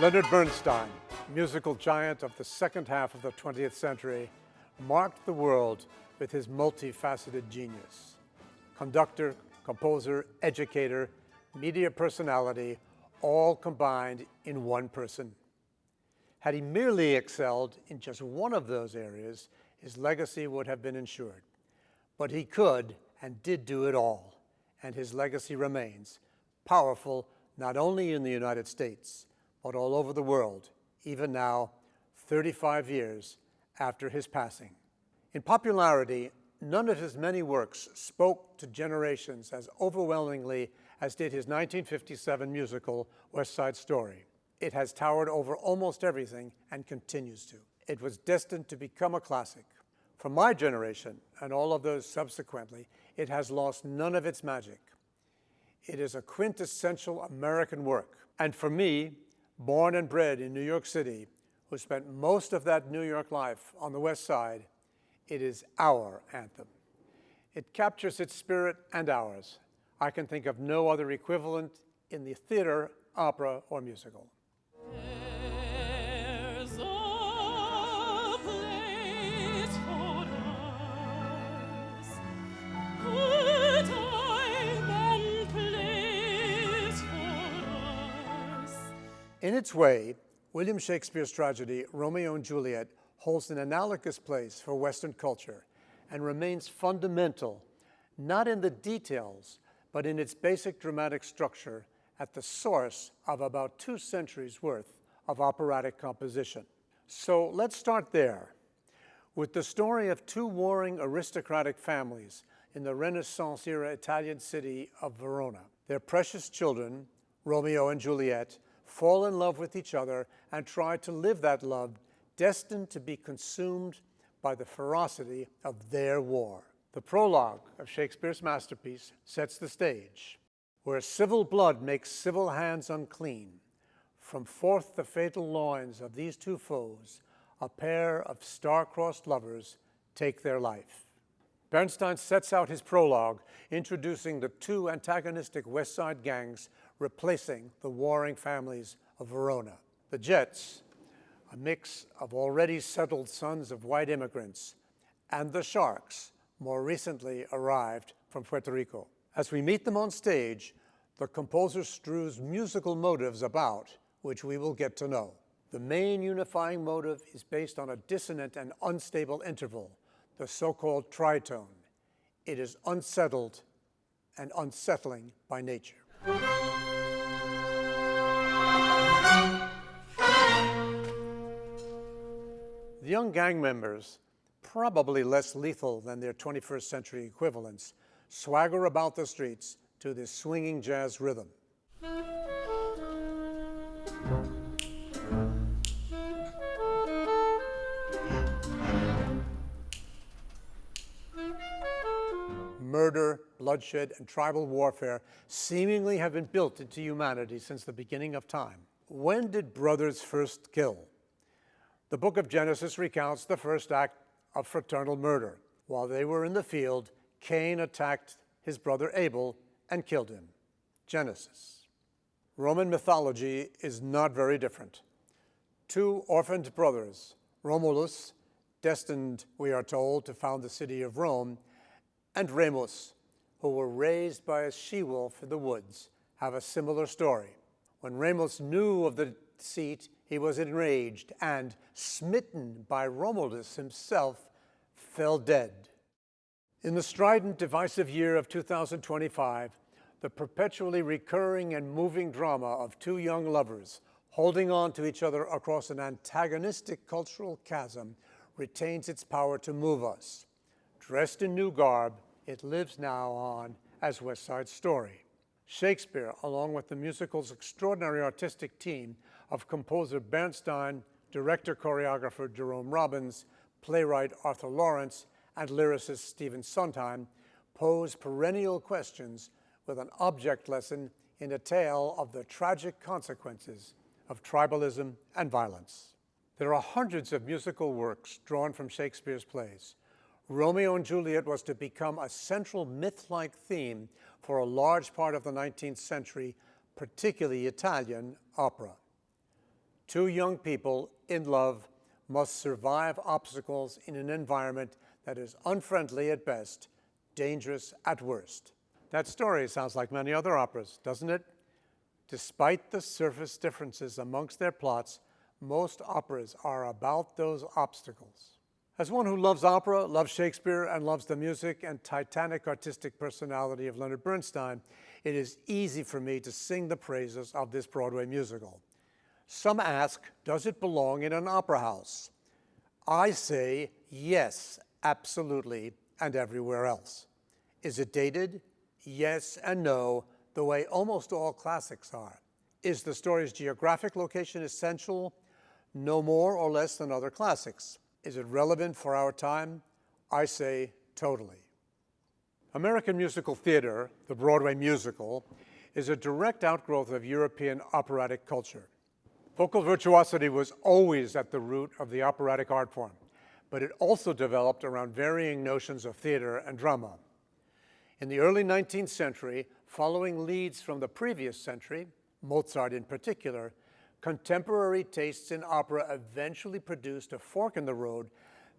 Leonard Bernstein, musical giant of the second half of the 20th century, marked the world with his multifaceted genius. Conductor, composer, educator, media personality, all combined in one person. Had he merely excelled in just one of those areas, his legacy would have been ensured. But he could and did do it all, and his legacy remains powerful not only in the United States, but all over the world, even now, 35 years after his passing. In popularity, none of his many works spoke to generations as overwhelmingly as did his 1957 musical, West Side Story. It has towered over almost everything and continues to. It was destined to become a classic. For my generation, and all of those subsequently, it has lost none of its magic. It is a quintessential American work. And for me, born and bred in New York City, who spent most of that New York life on the West Side, it is our anthem. It captures its spirit and ours. I can think of no other equivalent in the theater, opera, or musical. There's a place for us, a time and place for us. In its way, William Shakespeare's tragedy, Romeo and Juliet, holds an analogous place for Western culture and remains fundamental, not in the details, but in its basic dramatic structure, at the source of about 2 centuries worth of operatic composition. So let's start there, with the story of 2 warring aristocratic families in the Renaissance-era Italian city of Verona. Their precious children, Romeo and Juliet, fall in love with each other and try to live that love, destined to be consumed by the ferocity of their war. The prologue of Shakespeare's masterpiece sets the stage. Where civil blood makes civil hands unclean, from forth the fatal loins of these 2 foes, a pair of star-crossed lovers take their life. Bernstein sets out his prologue, introducing the 2 antagonistic West Side gangs replacing the warring families of Verona. The Jets, a mix of already settled sons of white immigrants, and the Sharks, more recently arrived from Puerto Rico. As we meet them on stage, the composer strews musical motives about, which we will get to know. The main unifying motive is based on a dissonant and unstable interval, the so-called tritone. It is unsettled and unsettling by nature. The young gang members, probably less lethal than their 21st century equivalents, swagger about the streets to this swinging jazz rhythm. Murder, bloodshed, and tribal warfare seemingly have been built into humanity since the beginning of time. When did brothers first kill? The book of Genesis recounts the first act of fraternal murder. While they were in the field, Cain attacked his brother Abel and killed him. Genesis. Roman mythology is not very different. 2 orphaned brothers, Romulus, destined, we are told, to found the city of Rome, and Remus, who were raised by a she-wolf in the woods, have a similar story. When Remus knew of the deceit, he was enraged and, smitten by Romulus himself, fell dead. In the strident, divisive year of 2025, the perpetually recurring and moving drama of 2 young lovers holding on to each other across an antagonistic cultural chasm retains its power to move us. Dressed in new garb, it lives now on as West Side Story. Shakespeare, along with the musical's extraordinary artistic team of composer Bernstein, director-choreographer Jerome Robbins, playwright Arthur Lawrence, and lyricist Stephen Sondheim, pose perennial questions with an object lesson in a tale of the tragic consequences of tribalism and violence. There are hundreds of musical works drawn from Shakespeare's plays. Romeo and Juliet was to become a central myth-like theme for a large part of the 19th century, particularly Italian, opera. Two young people in love must survive obstacles in an environment that is unfriendly at best, dangerous at worst. That story sounds like many other operas, doesn't it? Despite the surface differences amongst their plots, most operas are about those obstacles. As one who loves opera, loves Shakespeare, and loves the music and titanic artistic personality of Leonard Bernstein, it is easy for me to sing the praises of this Broadway musical. Some ask, does it belong in an opera house? I say yes, absolutely, and everywhere else. Is it dated? Yes and no, the way almost all classics are. Is the story's geographic location essential? No more or less than other classics. Is it relevant for our time? I say totally. American musical theater, the Broadway musical, is a direct outgrowth of European operatic culture. Vocal virtuosity was always at the root of the operatic art form, but it also developed around varying notions of theater and drama. In the early 19th century, following leads from the previous century, Mozart in particular, contemporary tastes in opera eventually produced a fork in the road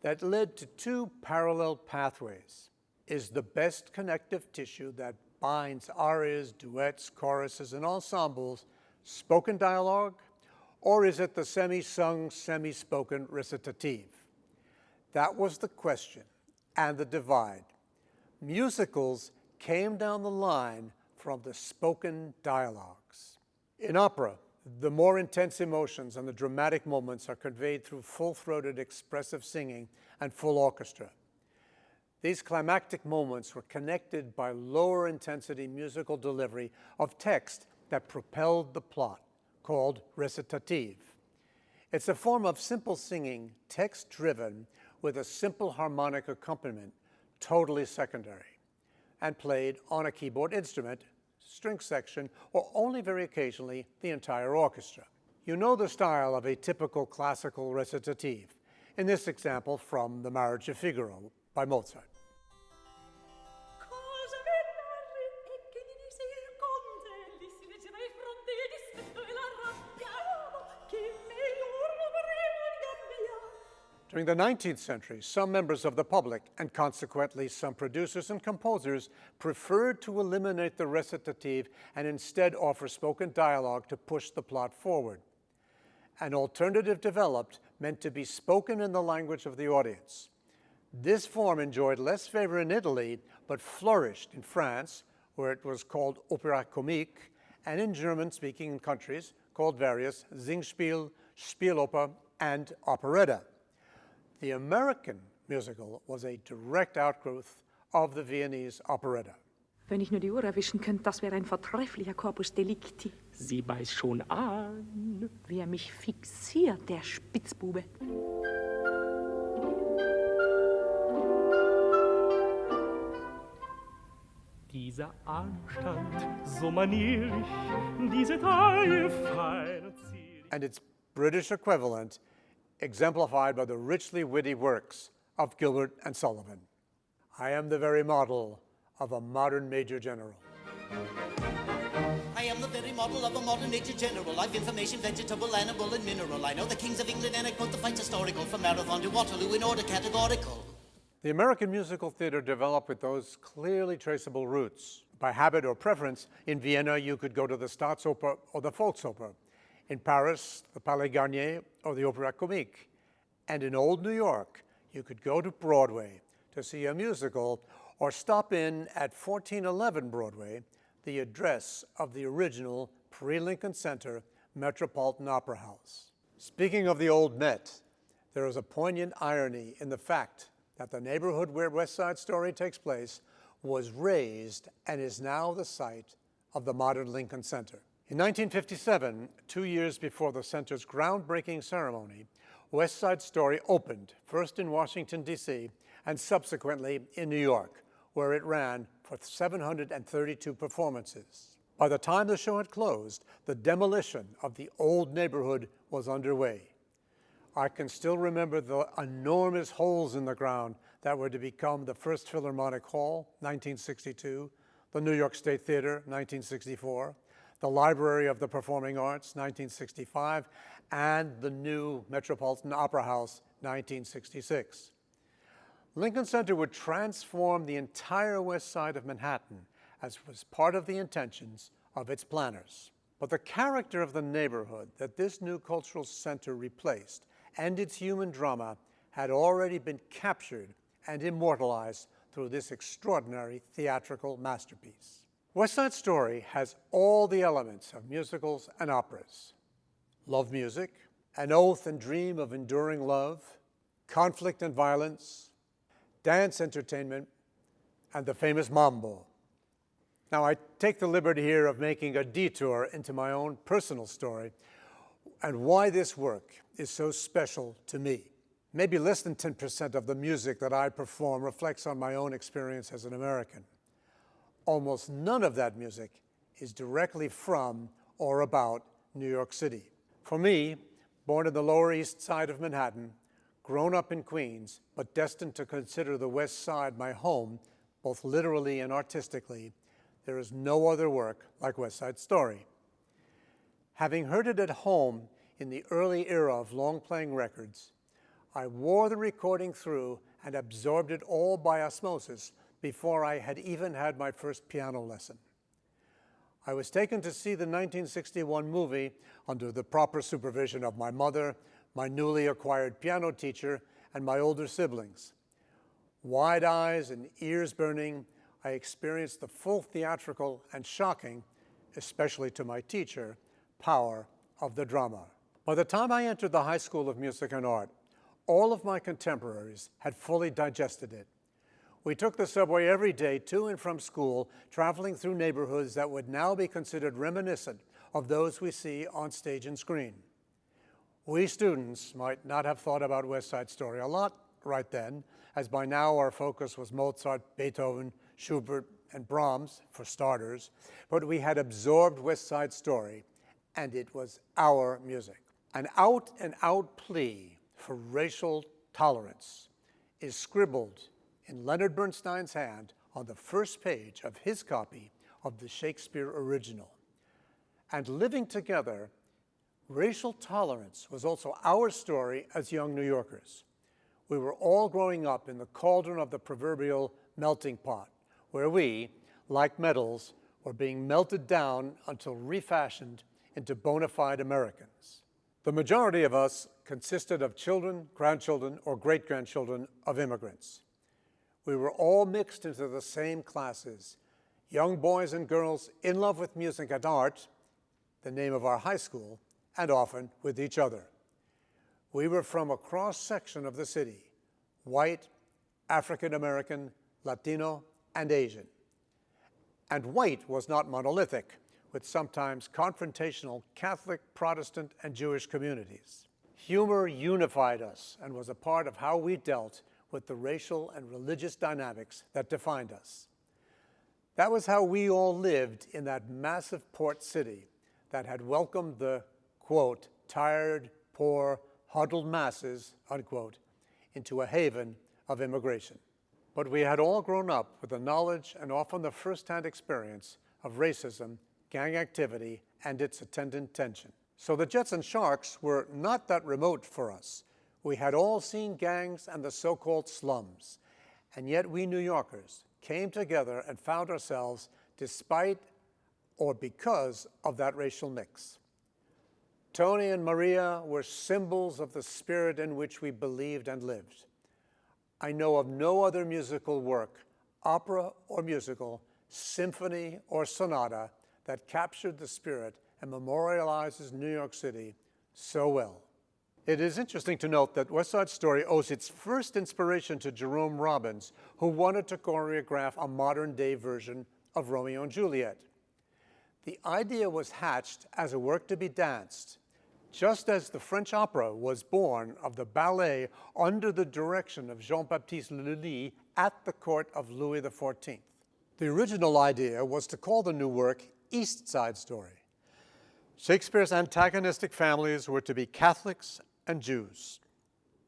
that led to two parallel pathways. Is the best connective tissue that binds arias, duets, choruses, and ensembles spoken dialogue, or is it the semi-sung, semi-spoken recitative? That was the question and the divide. Musicals came down the line from the spoken dialogues. In opera, the more intense emotions and the dramatic moments are conveyed through full-throated expressive singing and full orchestra. These climactic moments were connected by lower intensity musical delivery of text that propelled the plot, called recitative. It's a form of simple singing, text-driven, with a simple harmonic accompaniment, totally secondary, and played on a keyboard instrument, string section, or only very occasionally the entire orchestra. You know the style of a typical classical recitative, in this example from The Marriage of Figaro by Mozart. During the 19th century, some members of the public, and consequently some producers and composers, preferred to eliminate the recitative and instead offer spoken dialogue to push the plot forward. An alternative developed meant to be spoken in the language of the audience. This form enjoyed less favor in Italy, but flourished in France, where it was called opéra comique, and in German-speaking countries called various Singspiel, Spieloper, and operetta. The American musical was a direct outgrowth of the Viennese operetta. Wenn ich nur die Uhr erwischen könnte, das wäre ein vortrefflicher Corpus Delicti. Sie beißt schon an. Wer mich fixiert, der Spitzbube. Dieser Anstand, so manierlich, diese Taille fein und zierlich. And its British equivalent, exemplified by the richly witty works of Gilbert and Sullivan. I am the very model of a modern Major General. I am the very model of a modern Major General. I've information, vegetable, animal, and mineral. I know the kings of England anecdote, the fights historical, from Marathon to Waterloo in order categorical. The American musical theater developed with those clearly traceable roots. By habit or preference, in Vienna you could go to the Staatsoper or the Volksoper. In Paris, the Palais Garnier or the Opéra Comique. And in Old New York, you could go to Broadway to see a musical or stop in at 1411 Broadway, the address of the original pre-Lincoln Center Metropolitan Opera House. Speaking of the old Met, there is a poignant irony in the fact that the neighborhood where West Side Story takes place was razed and is now the site of the modern Lincoln Center. In 1957, 2 years before the center's groundbreaking ceremony, West Side Story opened, first in Washington, D.C., and subsequently in New York, where it ran for 732 performances. By the time the show had closed, the demolition of the old neighborhood was underway. I can still remember the enormous holes in the ground that were to become the First Philharmonic Hall, 1962, the New York State Theater, 1964, the Library of the Performing Arts, 1965, and the new Metropolitan Opera House, 1966. Lincoln Center would transform the entire west side of Manhattan, as was part of the intentions of its planners. But the character of the neighborhood that this new cultural center replaced and its human drama had already been captured and immortalized through this extraordinary theatrical masterpiece. West Side Story has all the elements of musicals and operas: love music, an oath and dream of enduring love, conflict and violence, dance entertainment, and the famous mambo. Now, I take the liberty here of making a detour into my own personal story and why this work is so special to me. Maybe less than 10% of the music that I perform reflects on my own experience as an American. Almost none of that music is directly from or about New York City. For me, born in the Lower East Side of Manhattan, grown up in Queens, but destined to consider the West Side my home, both literally and artistically, there is no other work like West Side Story. Having heard it at home in the early era of long-playing records, I wore the recording through and absorbed it all by osmosis before I had even had my first piano lesson. I was taken to see the 1961 movie under the proper supervision of my mother, my newly acquired piano teacher, and my older siblings. Wide eyes and ears burning, I experienced the full theatrical and shocking, especially to my teacher, power of the drama. By the time I entered the High School of Music and Art, all of my contemporaries had fully digested it. We took the subway every day to and from school, traveling through neighborhoods that would now be considered reminiscent of those we see on stage and screen. We students might not have thought about West Side Story a lot right then, as by now our focus was Mozart, Beethoven, Schubert, and Brahms, for starters, but we had absorbed West Side Story, and it was our music. An out-and-out plea for racial tolerance is scribbled in Leonard Bernstein's hand on the first page of his copy of the Shakespeare original. And living together, racial tolerance was also our story as young New Yorkers. We were all growing up in the cauldron of the proverbial melting pot, where we, like metals, were being melted down until refashioned into bona fide Americans. The majority of us consisted of children, grandchildren, or great-grandchildren of immigrants. We were all mixed into the same classes, young boys and girls in love with music and art, the name of our high school, and often with each other. We were from a cross-section of the city, white, African-American, Latino, and Asian. And white was not monolithic, with sometimes confrontational Catholic, Protestant, and Jewish communities. Humor unified us and was a part of how we dealt with the racial and religious dynamics that defined us. That was how we all lived in that massive port city that had welcomed the, quote, tired, poor, huddled masses, unquote, into a haven of immigration. But we had all grown up with the knowledge and often the firsthand experience of racism, gang activity, and its attendant tension. So the Jets and Sharks were not that remote for us. We had all seen gangs and the so-called slums, and yet we New Yorkers came together and found ourselves despite or because of that racial mix. Tony and Maria were symbols of the spirit in which we believed and lived. I know of no other musical work, opera or musical, symphony or sonata, that captured the spirit and memorializes New York City so well. It is interesting to note that West Side Story owes its first inspiration to Jerome Robbins, who wanted to choreograph a modern-day version of Romeo and Juliet. The idea was hatched as a work to be danced, just as the French opera was born of the ballet under the direction of Jean-Baptiste Lully at the court of Louis XIV. The original idea was to call the new work East Side Story. Shakespeare's antagonistic families were to be Catholics and Jews.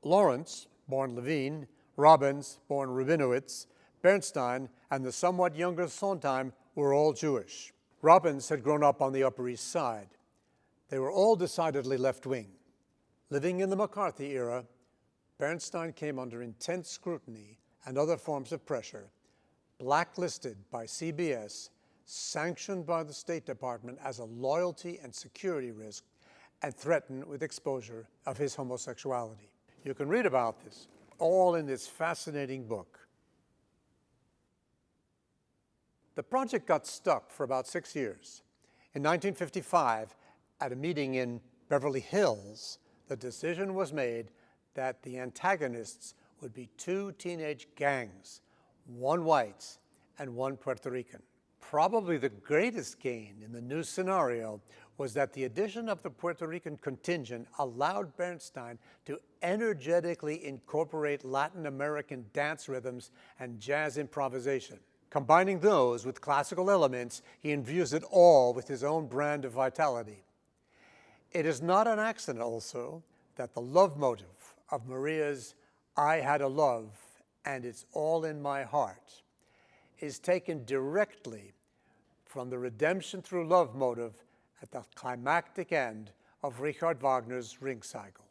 Lawrence, born Levine, Robbins, born Rabinowitz, Bernstein, and the somewhat younger Sondheim were all Jewish. Robbins had grown up on the Upper East Side. They were all decidedly left-wing. Living in the McCarthy era, Bernstein came under intense scrutiny and other forms of pressure, blacklisted by CBS, sanctioned by the State Department as a loyalty and security risk, and threatened with exposure of his homosexuality. You can read about this all in this fascinating book. The project got stuck for about 6 years. In 1955, at a meeting in Beverly Hills, the decision was made that the antagonists would be 2 teenage gangs, 1 white and 1 Puerto Rican. Probably the greatest gain in the new scenario was that the addition of the Puerto Rican contingent allowed Bernstein to energetically incorporate Latin American dance rhythms and jazz improvisation. Combining those with classical elements, he infused it all with his own brand of vitality. It is not an accident also that the love motive of Maria's "I had a love and it's all in my heart" is taken directly from the redemption through love motive at the climactic end of Richard Wagner's Ring Cycle.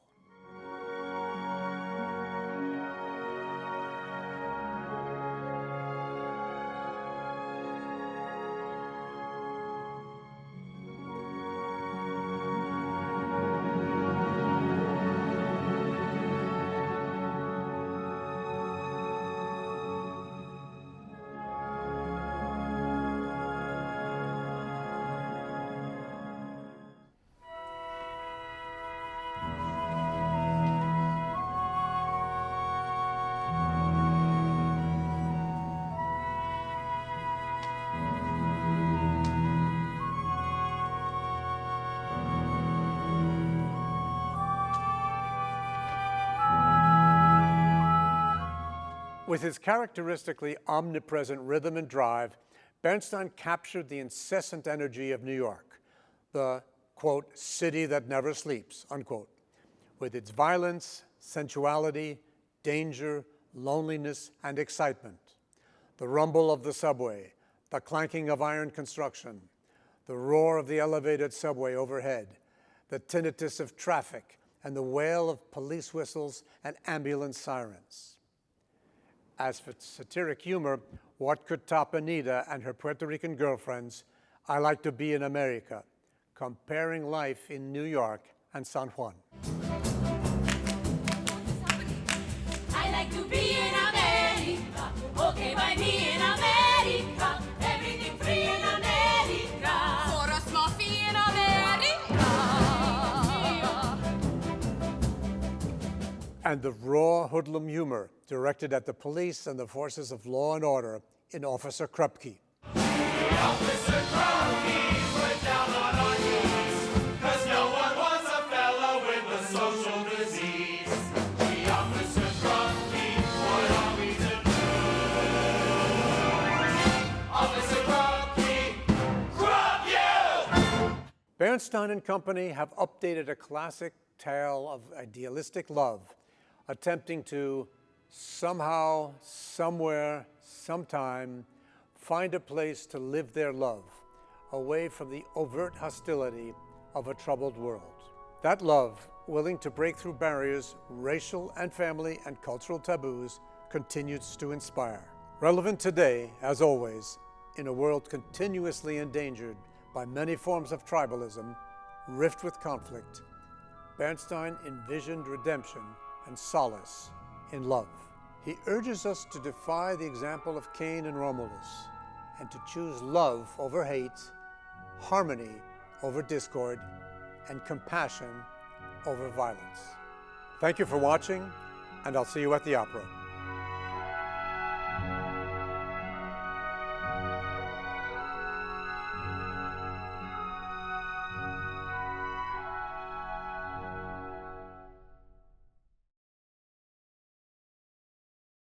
With his characteristically omnipresent rhythm and drive, Bernstein captured the incessant energy of New York, the, quote, city that never sleeps, unquote, with its violence, sensuality, danger, loneliness, and excitement. The rumble of the subway, the clanking of iron construction, the roar of the elevated subway overhead, the tinnitus of traffic, and the wail of police whistles and ambulance sirens. As for satiric humor, what could top Anita and her Puerto Rican girlfriends' "I like to be in America," comparing life in New York and San Juan. I like to be in America, okay by me in America, everything free in America, for a small fee in America. And the raw hoodlum humor directed at the police and the forces of law and order in Officer Krupke. Officer Krupke, we're down on our knees, 'cause no one wants a fellow with a social disease. The Officer Krupke, what are we to do? Officer Krupke, Krupp you! Bernstein and Company have updated a classic tale of idealistic love, attempting to somehow, somewhere, sometime, find a place to live their love, away from the overt hostility of a troubled world. That love, willing to break through barriers, racial and family and cultural taboos, continues to inspire. Relevant today, as always, in a world continuously endangered by many forms of tribalism, rift with conflict, Bernstein envisioned redemption and solace in love. He urges us to defy the example of Cain and Romulus and to choose love over hate, harmony over discord, and compassion over violence. Thank you for watching, and I'll see you at the opera.